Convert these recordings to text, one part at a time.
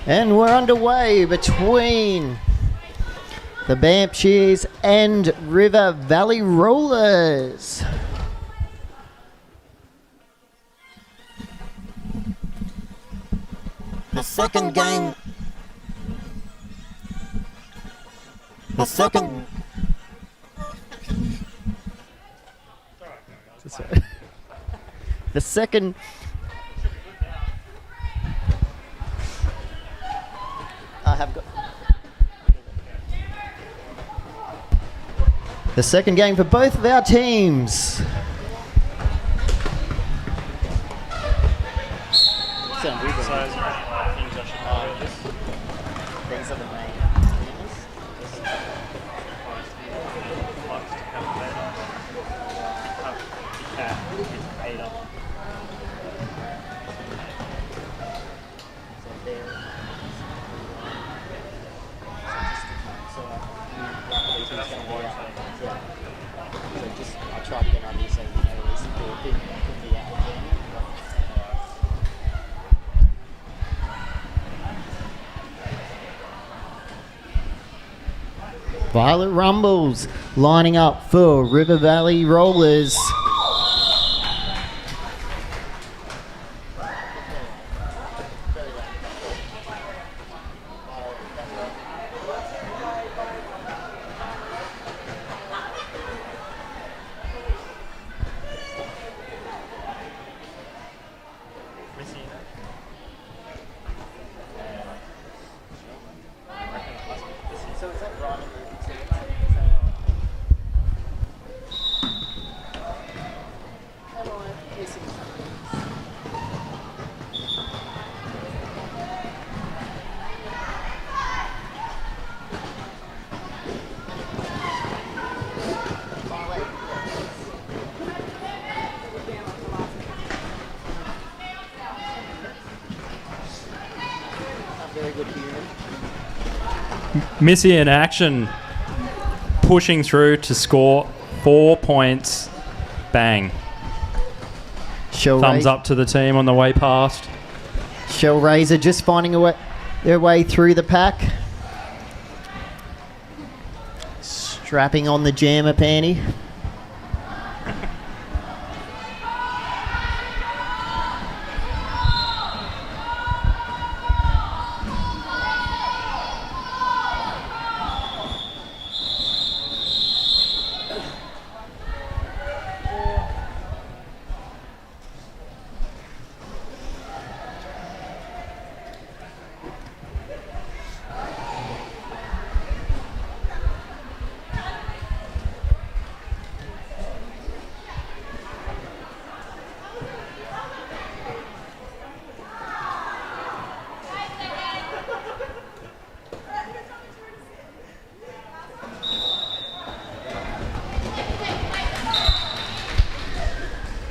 And we're underway between the Bamshees and River Valley Rollers. The second game. The second. The second. I have got. The second game for both of our teams. These are the main teams. I'll try to get on you so you know this could be out of game. Violet Rumbles lining up for River Valley Rollers. Missy in action, pushing through to score 4 points. Bang. Thumbs up to the team on the way past. Shellraiser just finding their way through the pack. Strapping on the jammer panty.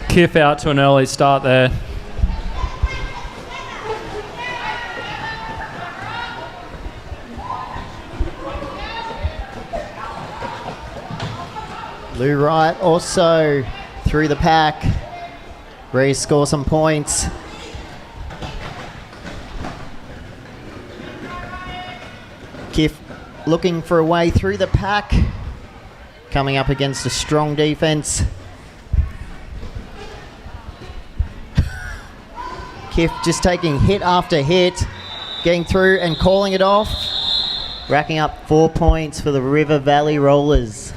Kiff out to an early start there. Lou Wright also through the pack, ready to score some points. Kiff looking for a way through the pack, coming up against a strong defense. Kiff just taking hit after hit, getting through and calling it off, racking up 4 points for the River Valley Rollers.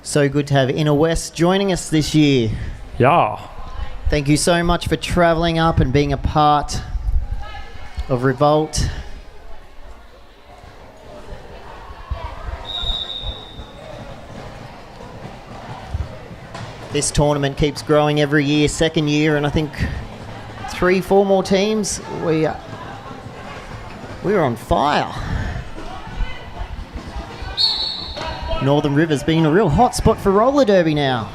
So good to have Inner West joining us this year. Yeah. Thank you so much for travelling up and being a part of Revolt. This tournament keeps growing every year, second year, and I think 3-4 more teams. We're on fire. Northern Rivers being a real hot spot for roller derby now.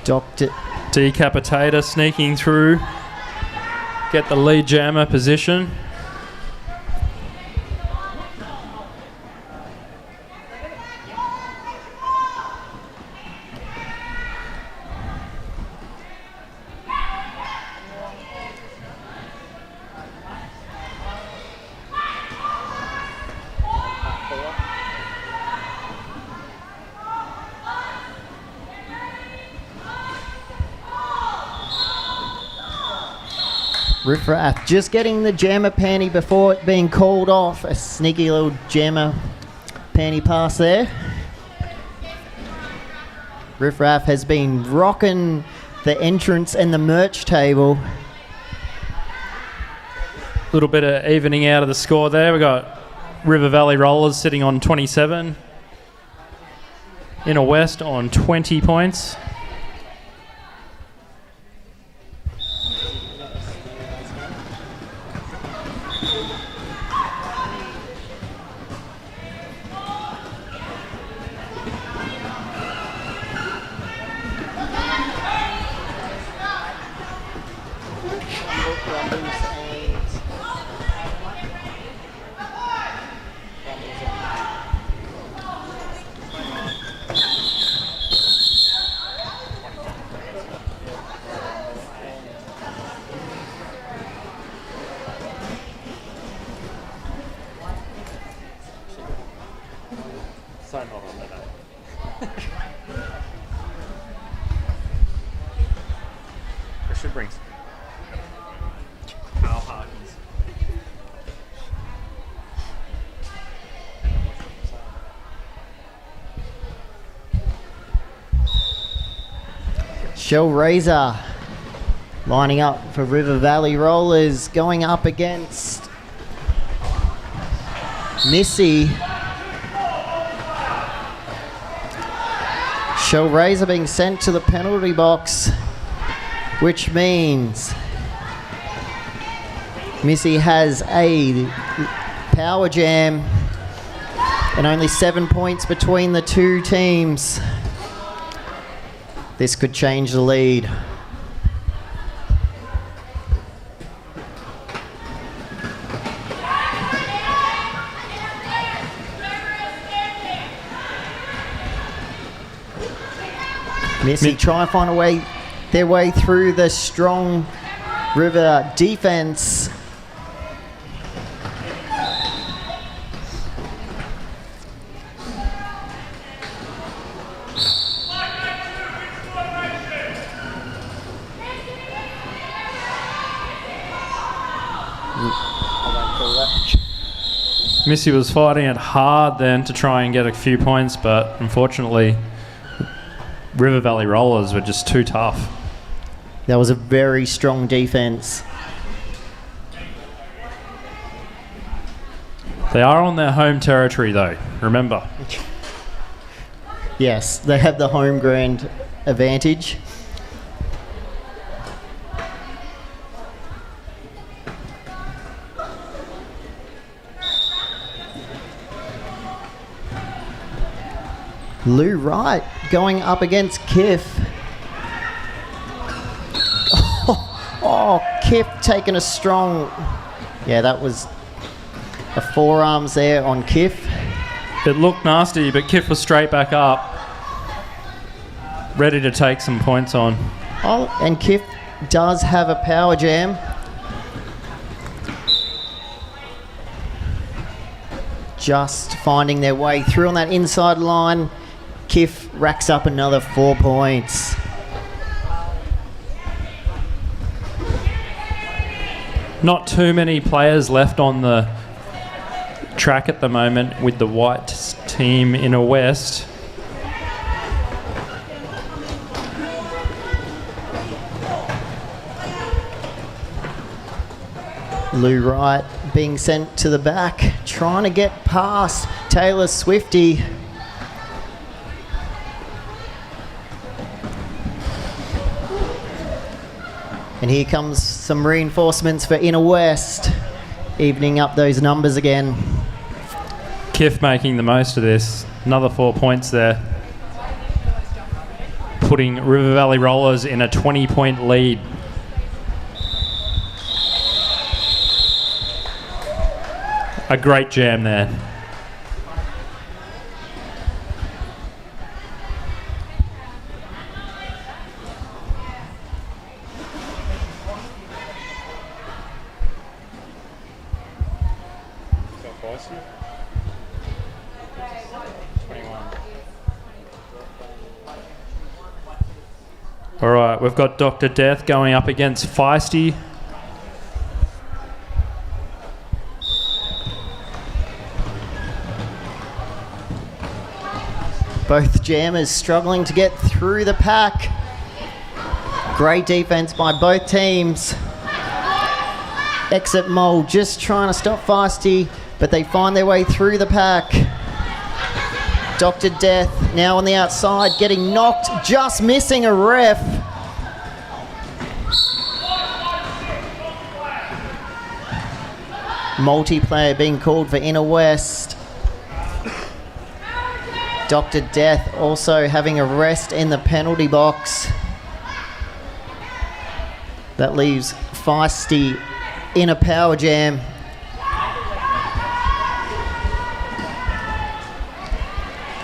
Doctor Decapitator sneaking through. Get the lead jammer position. Riffraff just getting the jammer panty before it being called off. A sneaky little jammer panty pass there. Riffraff has been rocking the entrance and the merch table. A little bit of evening out of the score there. We've got River Valley Rollers sitting on 27. Inner West on 20 points. Shell Razor lining up for River Valley Rollers, going up against Missy. Shell Razor being sent to the penalty box, which means Missy has a power jam and only 7 points between the two teams. This could change the lead. Missy try and find their way through the strong River defense. Missy was fighting it hard then to try and get a few points, but unfortunately River Valley Rollers were just too tough. That was a very strong defense. They are on their home territory though, remember. Yes, they have the home ground advantage. Lou Wright going up against Kiff. Oh, Kiff taking a strong... Yeah, that was a forearms there on Kiff. It looked nasty, but Kiff was straight back up, ready to take some points on. Oh, and Kiff does have a power jam. Just finding their way through on that inside line. Kiff racks up another 4 points. Not too many players left on the track at the moment with the white team in a west. Lou Wright being sent to the back, trying to get past Taylor Swifty. And here comes some reinforcements for Inner West, evening up those numbers again. Kiff making the most of this. Another 4 points there. putting River Valley Rollers in a 20-point lead. A great jam there. All right, we've got Dr. Death going up against Feisty. Both jammers struggling to get through the pack. Great defense by both teams. Exit Mole just trying to stop Feisty, but they find their way through the pack. Dr. Death now on the outside, getting knocked, just missing a ref. Multiplayer being called for Inner West. Dr. Death also having a rest in the penalty box. That leaves Feisty in a power jam.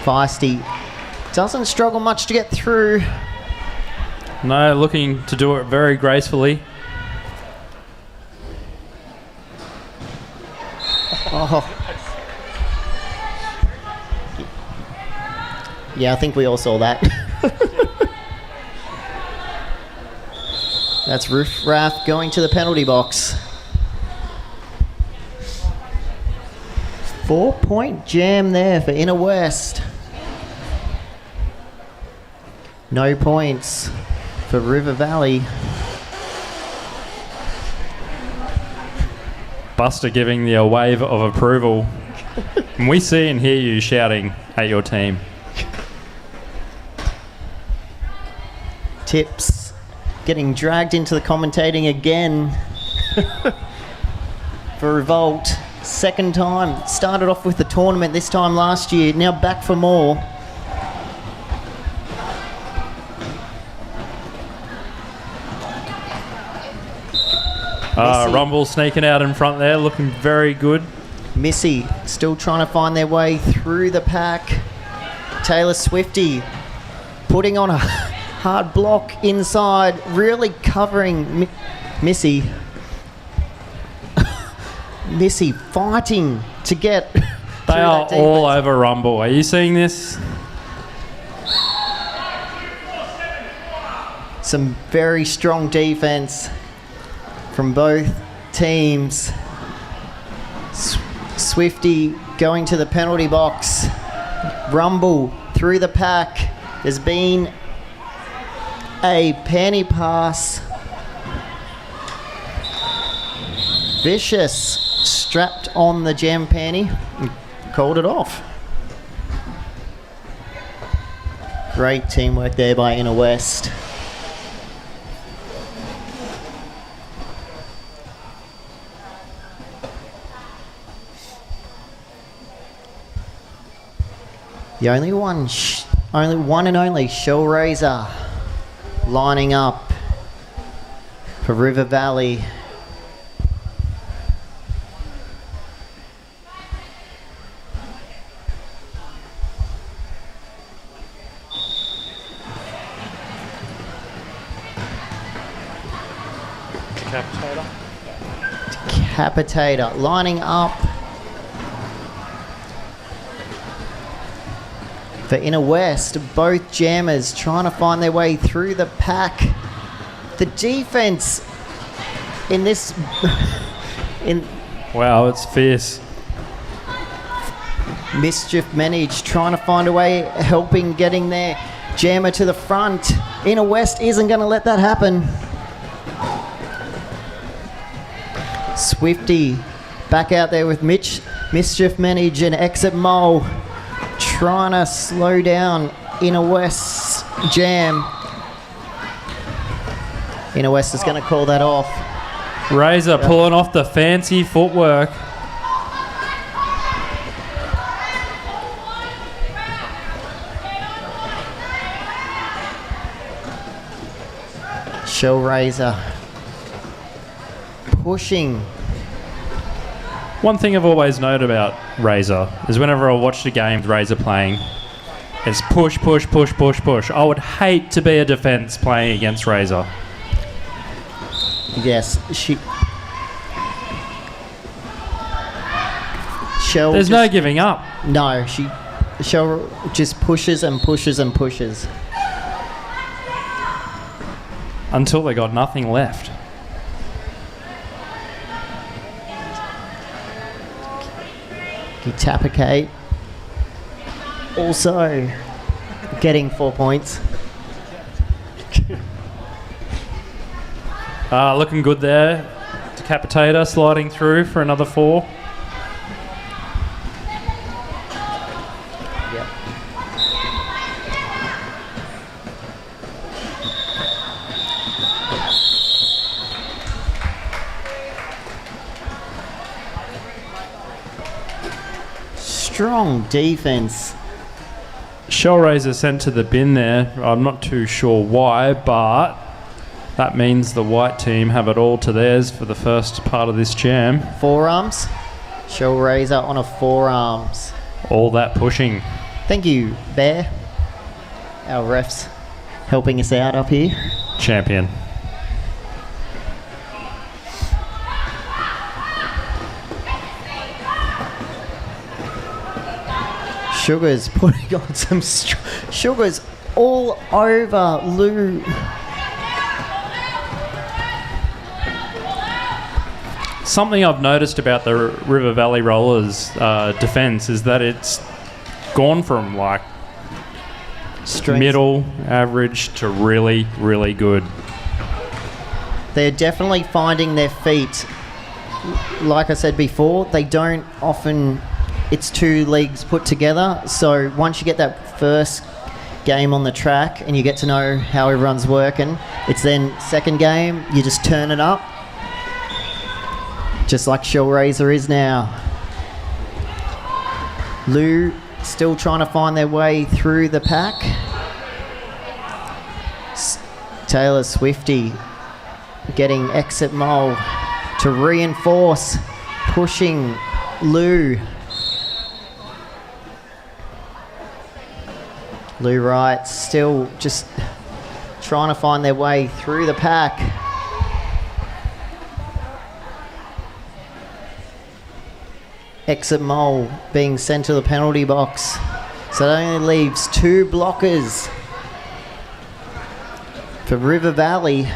Feisty doesn't struggle much to get through. No, looking to do it very gracefully. Oh. Yeah, I think we all saw that. That's Riff Raff going to the penalty box. 4-point jam there for Inner West. No points for River Valley. Buster giving the a wave of approval. And we see and hear you shouting at your team. Tips getting dragged into the commentating again for Revolt. Second time. Started off with the tournament this time last year. Now back for more. Rumble sneaking out in front there, looking very good. Missy still trying to find their way through the pack. Taylor Swifty putting on a hard block inside, really covering Missy. Missy fighting to get They are all over Rumble. Are you seeing this? Some very strong defense from both teams. Swifty going to the penalty box. Rumble through the pack. There's been a penny pass. Vicious strapped on the jam panty and called it off. Great teamwork there by Inner West. The only one and only Shellraiser lining up for River Valley. Decapitator lining up for Inner West. Both jammers trying to find their way through the pack. The defense in this Wow, it's fierce. Mischief managed trying to find a way, helping getting their jammer to the front. Inner West isn't going to let that happen. Swifty back out there with Mischief Manage and Exit Mole trying to slow down Inner West's jam. Inner West is going to call that off. Razor pulling off the fancy footwork. Shellraiser pushing. One thing I've always noted about Razor is whenever I watch the game with Razor playing, it's push, push, push, push, push. I would hate to be a defence playing against Razor. Yes, Shell. There's no giving up. No, Shell just pushes and pushes and pushes. Until they got nothing left. Tapicate also getting 4 points. Looking good there. Decapitator sliding through for another 4. Yep. Strong defense. Shellraiser sent to the bin there. I'm not too sure why, but that means the white team have it all to theirs for the first part of this jam. Forearms. Shellraiser on a forearms. All that pushing. Thank you, Bear. Our refs helping us out up here. Champion. Sugar's putting on some Sugar's all over Lou. Something I've noticed about the River Valley Rollers defence is that it's gone from like Strength. middle, average to really, really good. They're definitely finding their feet. Like I said before, they don't often... It's 2 leagues put together, so once you get that first game on the track and you get to know how everyone's working, it's then second game, you just turn it up. Just like Shellraiser is now. Lou still trying to find their way through the pack. Taylor Swifty getting exit mole to reinforce, pushing Lou. Lou Wright still just trying to find their way through the pack. Exit mole being sent to the penalty box. So that only leaves 2 blockers for River Valley.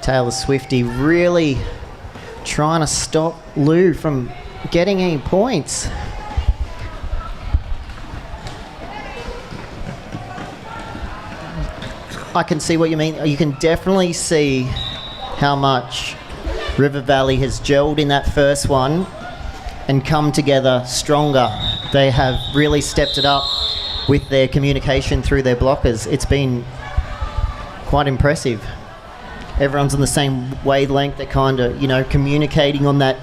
Taylor Swifty really trying to stop Lou from getting any points. I can see what you mean. You can definitely see how much River Valley has gelled in that first one and come together stronger. They have really stepped it up with their communication through their blockers. It's been quite impressive. Everyone's on the same wavelength. They're kind of, communicating on that.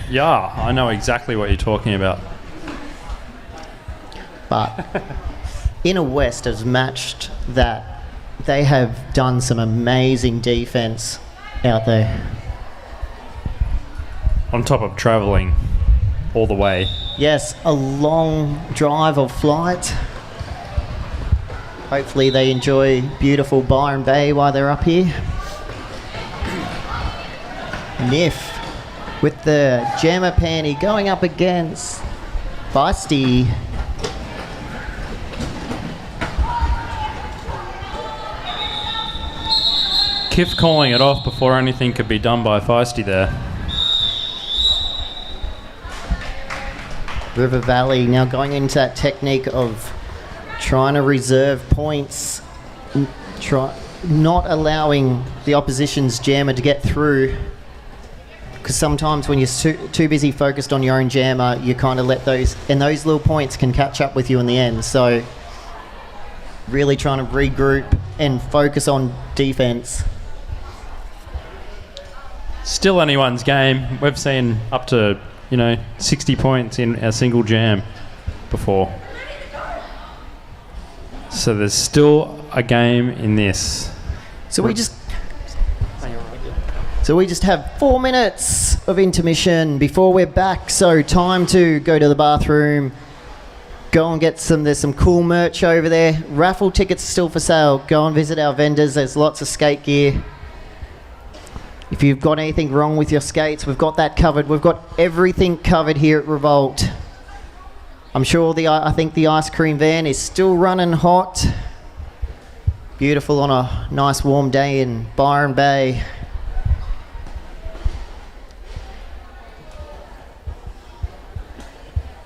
Yeah, I know exactly what you're talking about. But Inner West has matched that. They have done some amazing defense out there. On top of travelling all the way. Yes, a long drive or flight. Hopefully they enjoy beautiful Byron Bay while they're up here. Niff with the jammer panty going up against Feisty. Kiff calling it off before anything could be done by Feisty there. River Valley now going into that technique of trying to reserve points, not allowing the opposition's jammer to get through, because sometimes when you're too busy focused on your own jammer, you kind of let those little points can catch up with you in the end. So really trying to regroup and focus on defense. Still anyone's game. We've seen up to 60 points in a single jam before. So there's still a game in this. So we just have 4 minutes of intermission before we're back. So time to go to the bathroom, go and get there's some cool merch over there. Raffle tickets still for sale. Go and visit our vendors. There's lots of skate gear. If you've got anything wrong with your skates, we've got that covered. We've got everything covered here at Revolt. I'm sure I think the ice cream van is still running hot. Beautiful on a nice warm day in Byron Bay.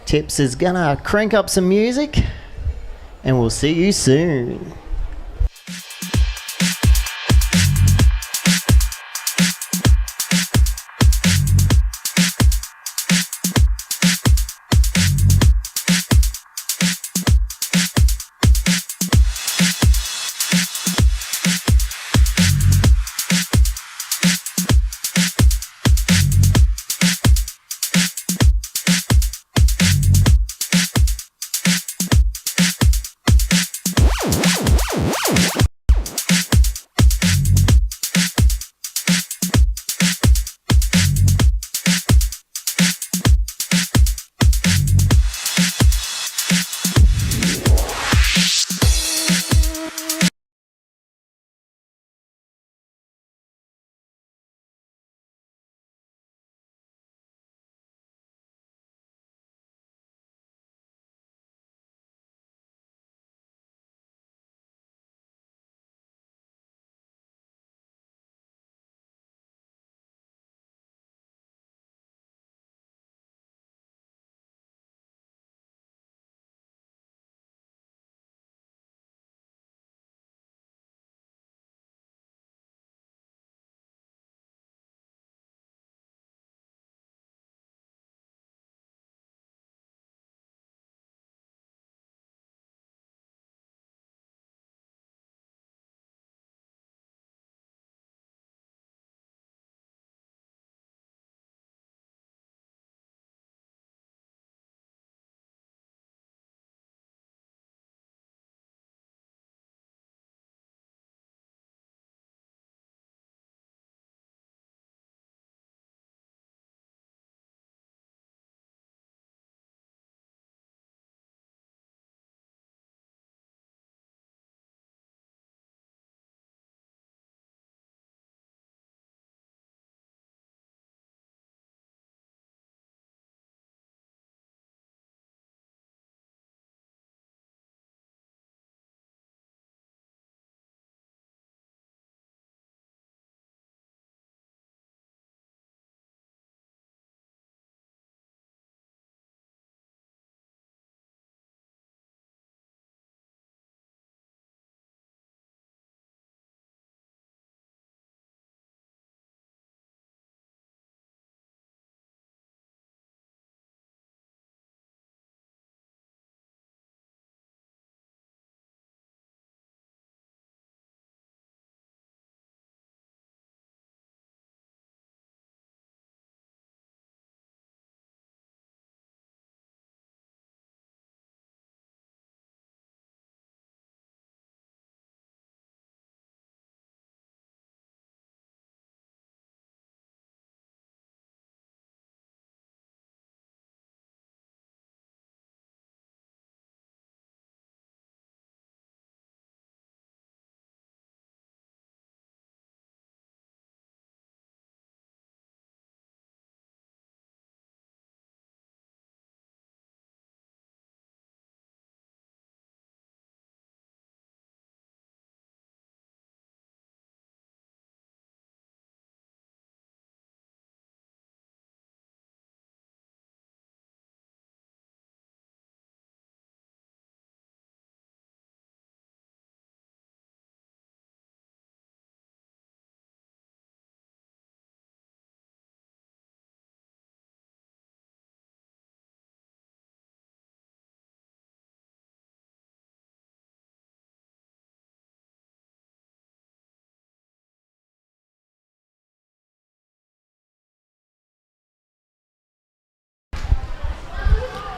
Tips is gonna crank up some music, and we'll see you soon.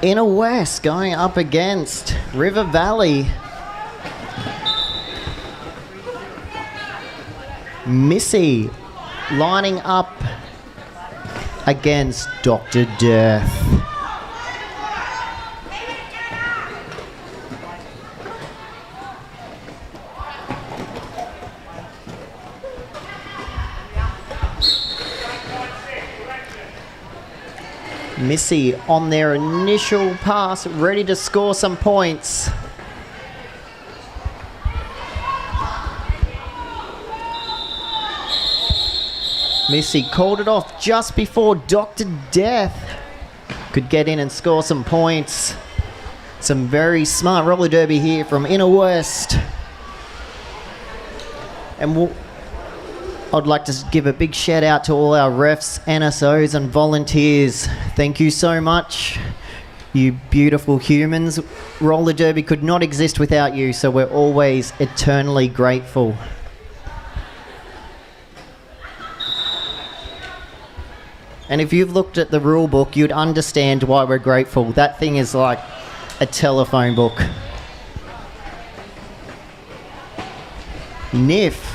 Inner West going up against River Valley. Missy lining up against Dr. Death. Missy on their initial pass, ready to score some points. Missy called it off just before Dr. Death could get in and score some points. Some very smart roller derby here from Inner West. And I'd like to give a big shout out to all our refs, NSOs and volunteers. Thank you so much, you beautiful humans. Roller derby could not exist without you, so we're always eternally grateful. And if you've looked at the rule book, you'd understand why we're grateful. That thing is like a telephone book. Niff.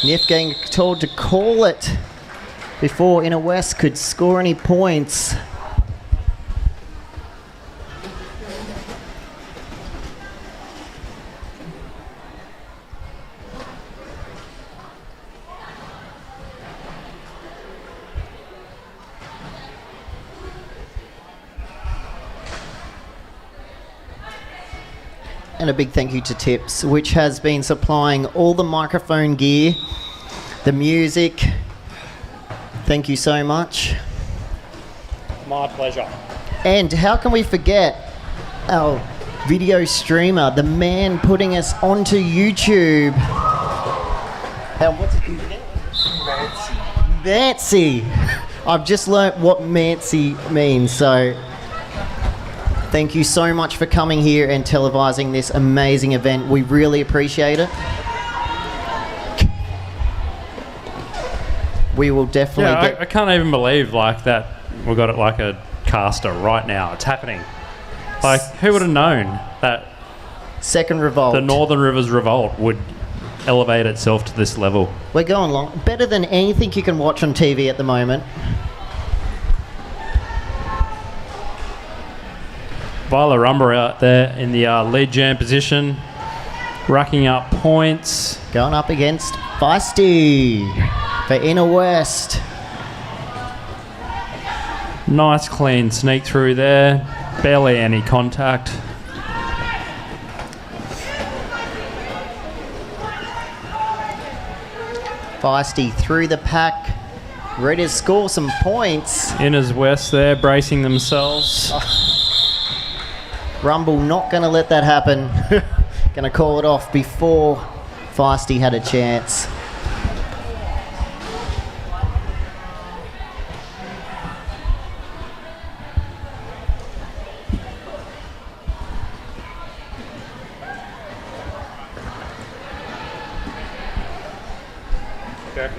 Niff getting told to call it before Inner West could score any points. And a big thank you to Tips, which has been supplying all the microphone gear, the music. Thank you so much. My pleasure. And how can we forget our video streamer, the man putting us onto YouTube. What's his name again? Mancy. I've just learnt what Mancy means, so thank you so much for coming here and televising this amazing event. We really appreciate it. We will definitely I can't even believe like that we've got it like a caster right now. It's happening. Like, who would have known that Second Revolt, the Northern Rivers Revolt would elevate itself to this level? We're going long. Better than anything you can watch on TV at the moment. Viola Rumber out there in the lead jam position, racking up points. Going up against Feisty for Inner West. Nice clean sneak through there. Barely any contact. Feisty through the pack, ready to score some points. Inner's West there, bracing themselves. Rumble not going to let that happen. Going to call it off before Feisty had a chance.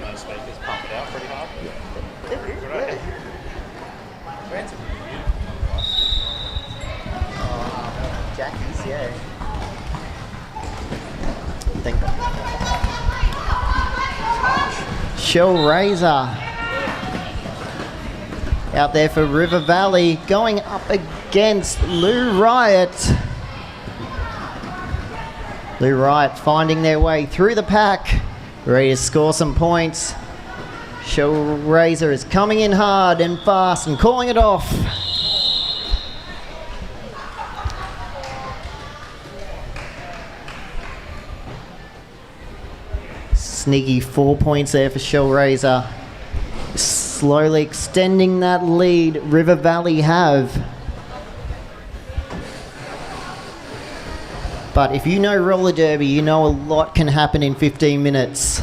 Those speakers pump it out pretty hard. Jackie's, yeah. Shell Razor out there for River Valley, going up against Lou Riot. Lou Riot finding their way through the pack, ready to score some points. Shell Razor is coming in hard and fast and calling it off. Sneaky 4 points there for Shell Razor. Slowly extending that lead River Valley have. But if you know roller derby, you know a lot can happen in 15 minutes.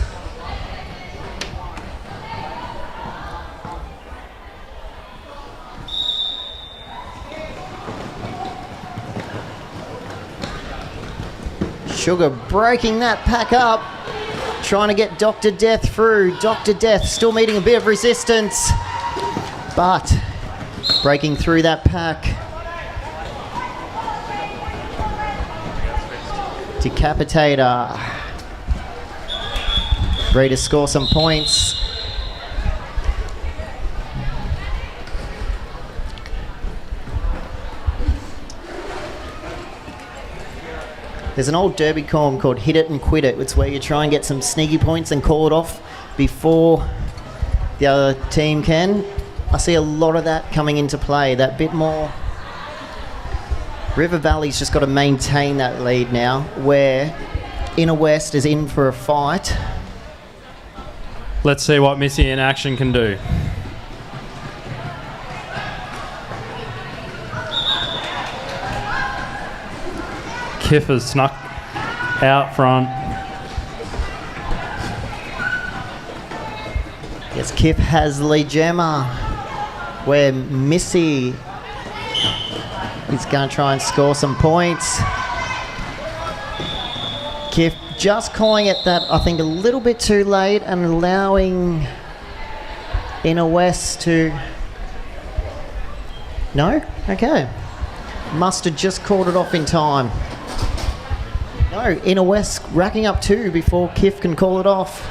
Sugar breaking that pack up. Trying to get Dr. Death through. Dr. Death still meeting a bit of resistance. But breaking through that pack. Decapitator. Ready to score some points. There's an old derby column called Hit It and Quit It. It's where you try and get some sneaky points and call it off before the other team can. I see a lot of that coming into play, that bit more. River Valley's just got to maintain that lead now, where Inner West is in for a fight. Let's see what Missy in action can do. Kiff has snuck out front. Yes, Kiff has the lead jammer, where Missy is going to try and score some points. Kiff just calling it that, I think, a little bit too late and allowing Inner West to... No? Okay. Must have just called it off in time. No, Inner West racking up 2 before Kiff can call it off.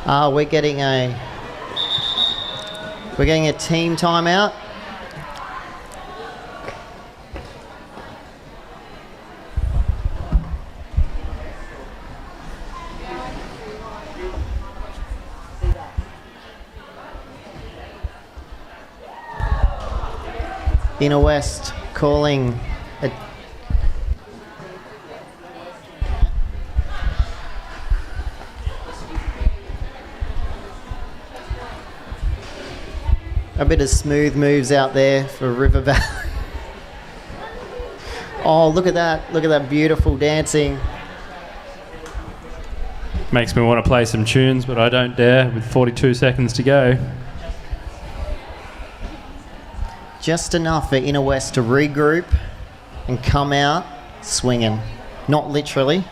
We're getting a team timeout. Inner West calling a bit of smooth moves out there for River Valley. Oh, look at that. Look at that beautiful dancing. Makes me want to play some tunes, but I don't dare with 42 seconds to go. Just enough for Inner West to regroup and come out swinging. Not literally.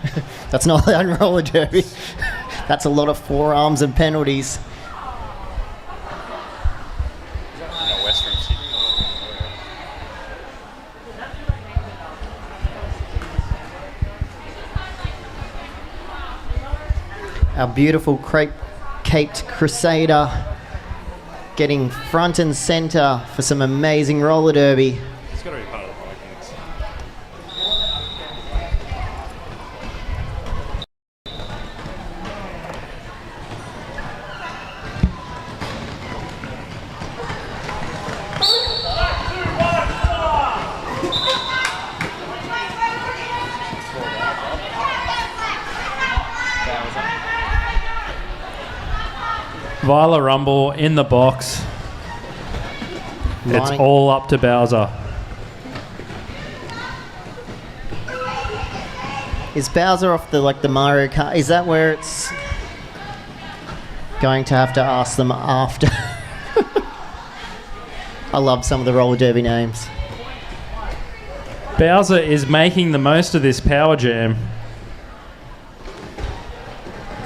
That's not the roller derby. That's a lot of forearms and penalties. Our beautiful caped Crusader getting front and centre for some amazing roller derby. It's got to be part of the Vikings. Viola Rumble in the box. It's all up to Bowser. Is Bowser off the Mario Kart? Is that where it's going to have to ask them after? I love some of the roller derby names. Bowser is making the most of this power jam.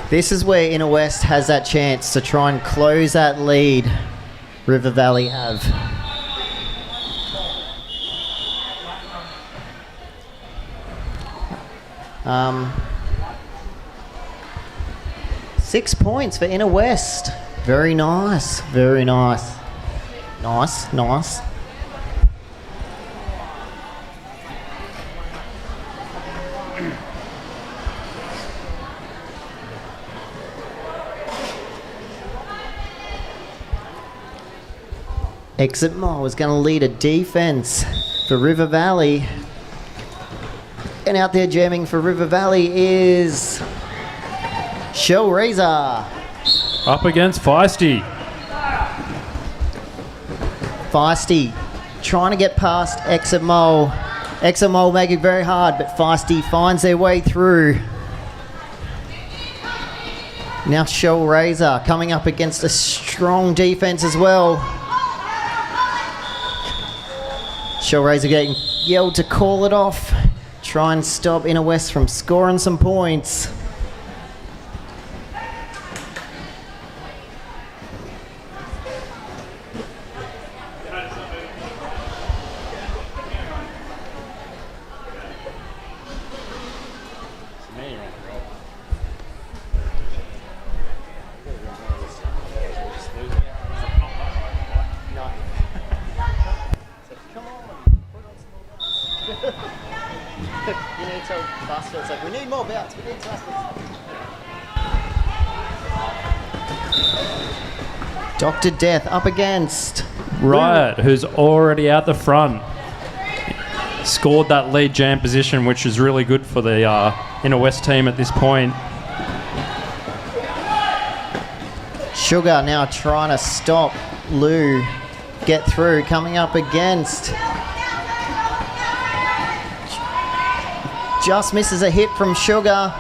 This is where Inner West has that chance to try and close that lead River Valley have. Um, 6 points for Inner West. Very nice. Very nice. Nice, nice. Exit Mo is going to lead a defense for River Valley. And out there jamming for River Valley is Shell Razor. Up against Feisty. Feisty trying to get past Exit Mo. Exit Mo make it very hard, but Feisty finds their way through. Now Shell Razor coming up against a strong defense as well. Shellraiser getting yelled to call it off. Try and stop Inner West from scoring some points. You need to tell Buster, it's like, we need more bouts, we need to Dr. Death up against Riot, who's already out the front. Scored that lead jam position, which is really good for the Inner West team at this point. Sugar now trying to stop Lou get through, coming up against. Just misses a hit from Sugar.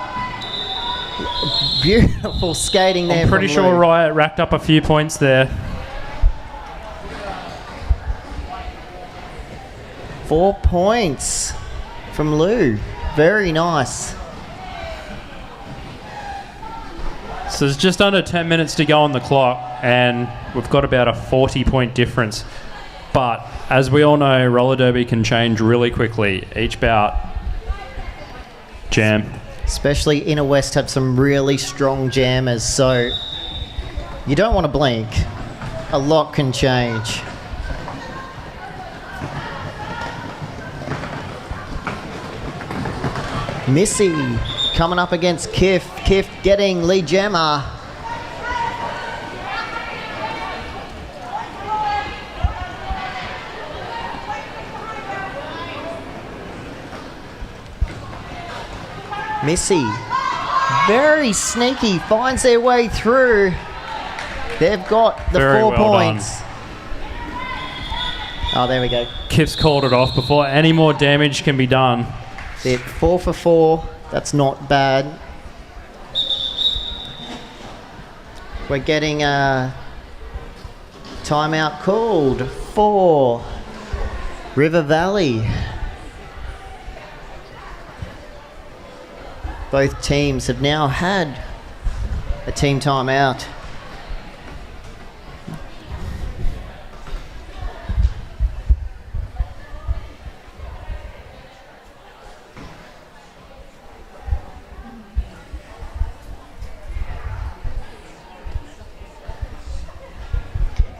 Beautiful skating there. I'm pretty from sure Lou. Riot racked up a few points there. 4 points from Lou. Very nice. So there's just under 10 minutes to go on the clock, and we've got about a 40-point difference. But as we all know, roller derby can change really quickly. Each bout, jam. Especially Inner West have some really strong jammers, so you don't want to blink. A lot can change. Missy coming up against Kiff. Kiff getting lead jammer. Missy, very sneaky, finds their way through. They've got the Very 4 well points. Oh, there we go. Kiff's called it off before any more damage can be done. They're 4 for 4. That's not bad. We're getting a timeout called for River Valley. Both teams have now had a team timeout.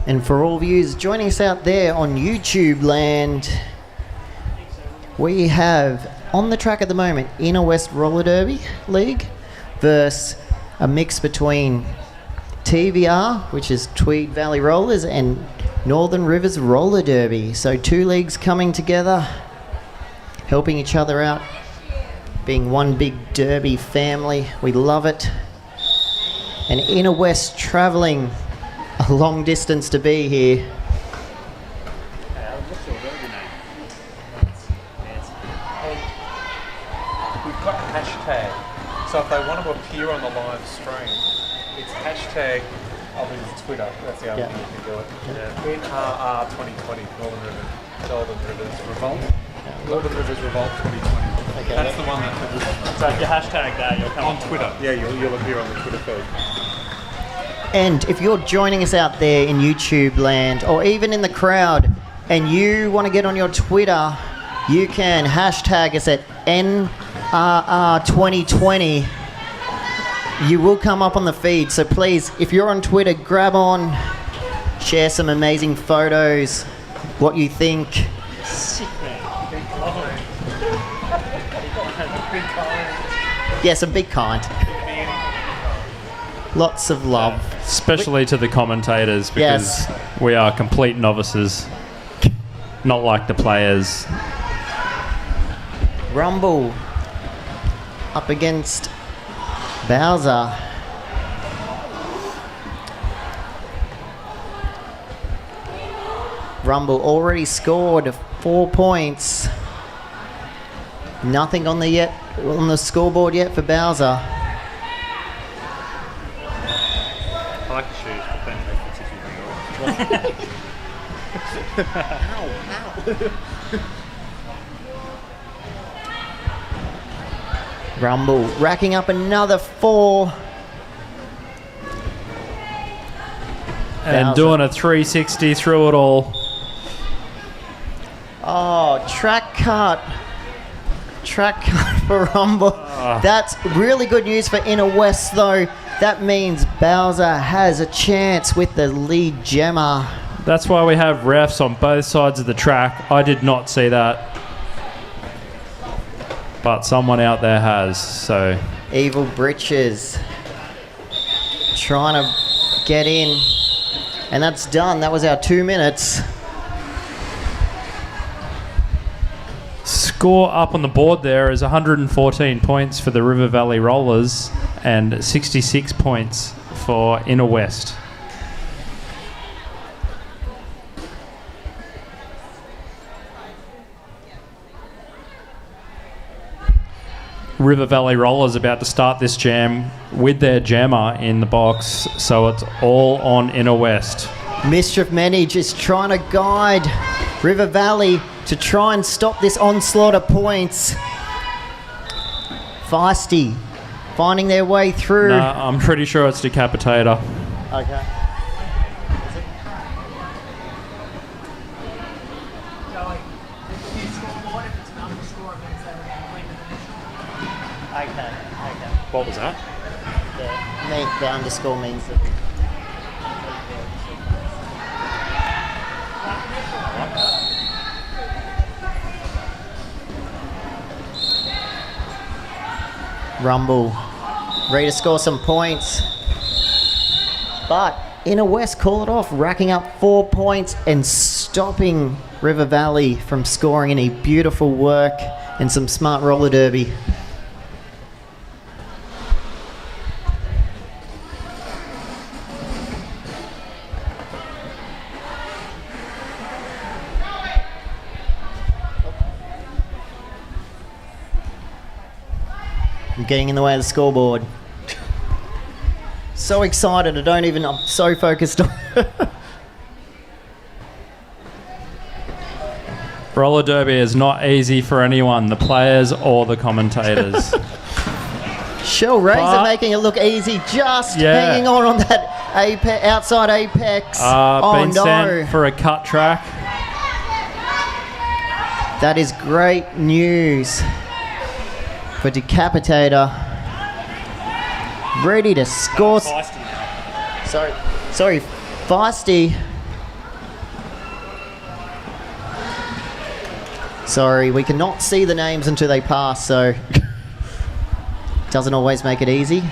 And for all viewers joining us out there on YouTube land, we have on the track at the moment Inner West Roller Derby League versus a mix between TVR, which is Tweed Valley Rollers, and Northern Rivers Roller Derby. So 2 leagues coming together, helping each other out, being one big derby family. We love it. And Inner West travelling a long distance to be here. What's your derby name? We've got a hashtag. So if they want to appear on the live stream, it's hashtag, I'll do Twitter, that's the only thing you can do it. NRR2020, Northern Rivers Revolt. Northern Rivers Revolt 2020. Okay. That's the one that... So if you hashtag that, you'll come On Twitter. Yeah, you'll appear on the Twitter feed. And if you're joining us out there in YouTube land, or even in the crowd, and you want to get on your Twitter, you can hashtag us at NRR2020. You will come up on the feed, so please, if you're on Twitter, grab on, share some amazing photos, what you think. Yes, and be kind. Lots of love. Especially to the commentators, because we are complete novices. Not like the players. Rumble up against Bowser. Rumble already scored 4 points. Nothing on the scoreboard yet for Bowser. I like the shoes, but then they particularly well. Ow. Rumble racking up another 4. And Bowser. doing a 360 through it all. Oh, track cut. Track cut for Rumble. That's really good news for Inner West, though. That means Bowser has a chance with the lead gemmer. That's why we have refs on both sides of the track. I did not see that. But someone out there has, so... Evil Britches trying to get in. And that's done. That was our 2 minutes. Score up on the board there is 114 points for the River Valley Rollers and 66 points for Inner West. River Valley Rollers about to start this jam with their jammer in the box, so it's all on Inner West. Mischief Manage is trying to guide River Valley to try and stop this onslaught of points. Feisty finding their way through. Nah, I'm pretty sure it's Decapitator. Okay. Okay. What was that? The underscore means that. Rumble ready to score some points, but Inner West call it off, racking up 4 points and stopping River Valley from scoring any beautiful work and some smart roller derby. I'm getting in the way of the scoreboard. So excited, I'm so focused on Roller derby is not easy for anyone, the players or the commentators. Shell Razor But- making it look easy, just Yeah. hanging on that outside apex. Oh Been no. sent for a cut track. That is great news for Decapitator. Ready to score. Sorry, Feisty. Sorry, we cannot see the names until they pass, so doesn't always make it easy.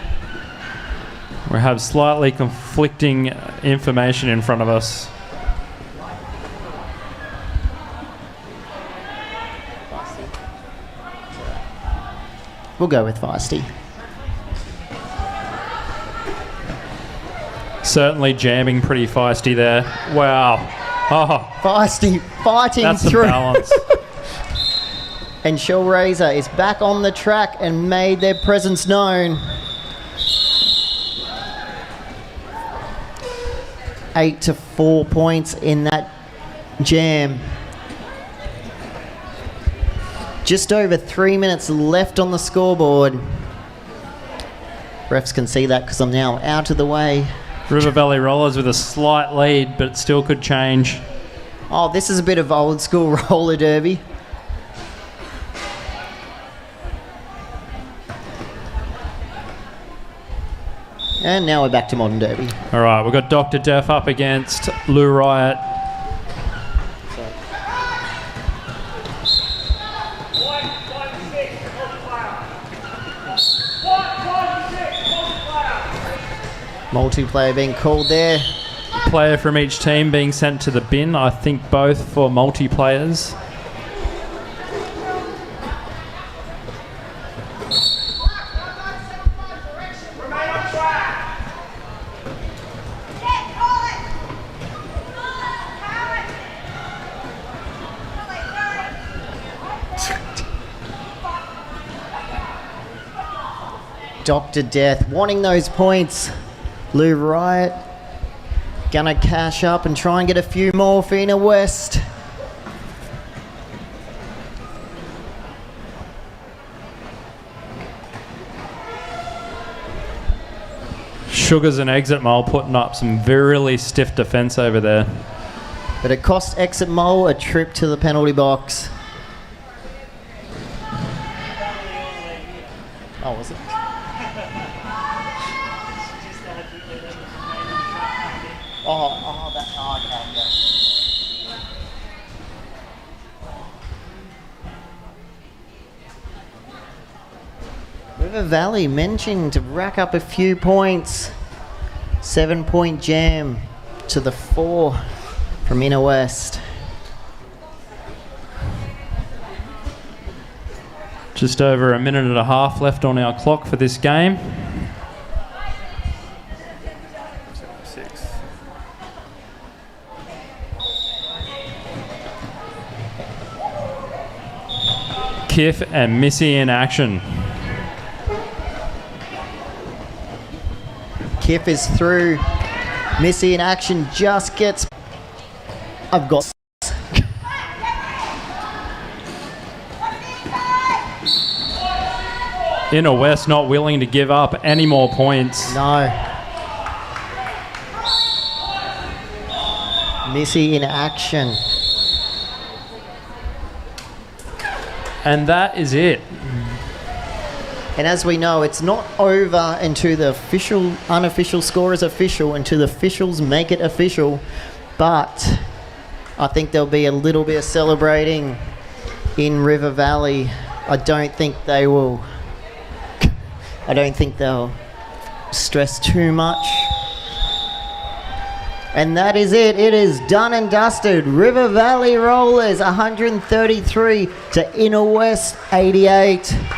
We have slightly conflicting information in front of us. We'll go with Feisty. Certainly jamming pretty feisty there. Wow. Oh, Feisty fighting that's the through. balance. And Shell Razor is back on the track and made their presence known. 8 to 4 points in that jam. Just over 3 minutes left on the scoreboard. Refs can see that because I'm now out of the way. River Valley Rollers with a slight lead, but it still could change. Oh, this is a bit of old school roller derby. And now we're back to modern derby. All right, we've got Dr. Death up against Lou Riot. Multiplayer being called there. Player from each team being sent to the bin. I think both for multiplayers. Dr. Death wanting those points. Lou Riot gonna cash up and try and get a few more for Inner West. Sugars and Exit Mole putting up some really stiff defence over there. But it cost Exit Mole a trip to the penalty box. Oh, was it? River Valley mentioned to rack up a few points. 7-point jam to the 4 from Inner West. Just over a minute and a half left on our clock for this game. Kiff and Missy in action. Kiff is through. Missy in action just gets... I've got... Inner West not willing to give up any more points. No. Missy in action. And that is it. And as we know, it's not over until the unofficial score is official, until the officials make it official. But I think there'll be a little bit of celebrating in River Valley. I don't think they'll stress too much. And that is it. It is done and dusted. River Valley Rollers 133 to Inner West 88.